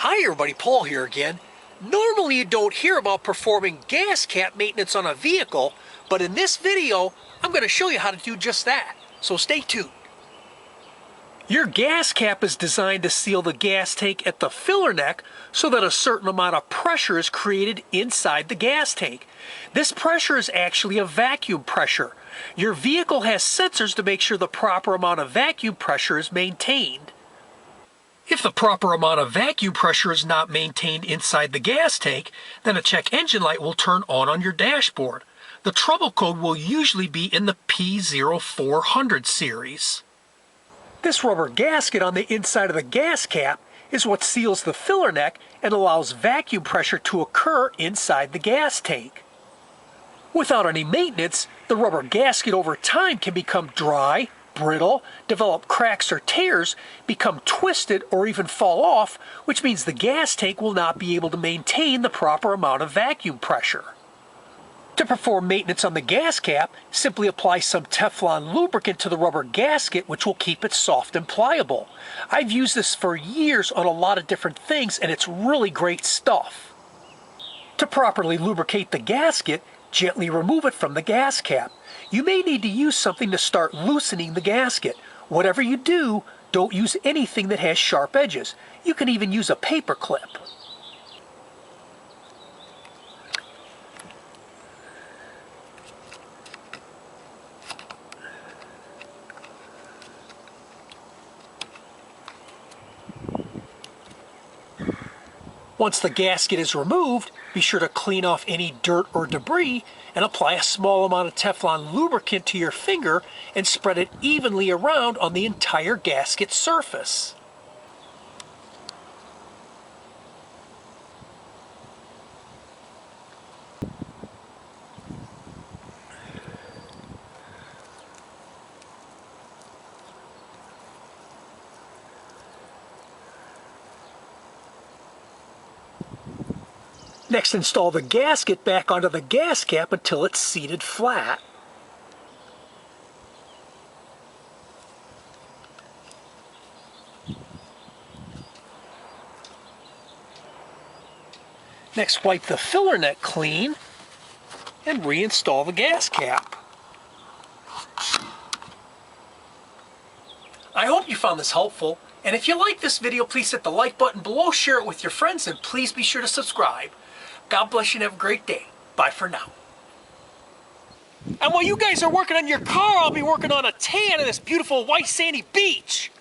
Hi everybody, Paul here again. Normally you don't hear about performing gas cap maintenance on a vehicle, but in this video, I'm going to show you how to do just that. So stay tuned. Your gas cap is designed to seal the gas tank at the filler neck so that a certain amount of pressure is created inside the gas tank. This pressure is actually a vacuum pressure. Your vehicle has sensors to make sure the proper amount of vacuum pressure is maintained. If the proper amount of vacuum pressure is not maintained inside the gas tank, then a check engine light will turn on your dashboard. The trouble code will usually be in the P0400 series. This rubber gasket on the inside of the gas cap is what seals the filler neck and allows vacuum pressure to occur inside the gas tank. Without any maintenance, the rubber gasket over time can become dry, brittle, develop cracks or tears, become twisted, or even fall off, which means the gas tank will not be able to maintain the proper amount of vacuum pressure. To perform maintenance on the gas cap, simply apply some Teflon lubricant to the rubber gasket, which will keep it soft and pliable. I've used this for years on a lot of different things, and it's really great stuff. To properly lubricate the gasket, gently remove it from the gas cap. You may need to use something to start loosening the gasket. Whatever you do, don't use anything that has sharp edges. You can even use a paper clip. Once the gasket is removed, be sure to clean off any dirt or debris and apply a small amount of Teflon lubricant to your finger and spread it evenly around on the entire gasket surface. Next, install the gasket back onto the gas cap until it's seated flat. Next, wipe the filler neck clean and reinstall the gas cap. I hope you found this helpful, and if you like this video, please hit the like button below, share it with your friends, and please be sure to subscribe. God bless you and have a great day. Bye for now. And while you guys are working on your car, I'll be working on a tan of this beautiful white sandy beach.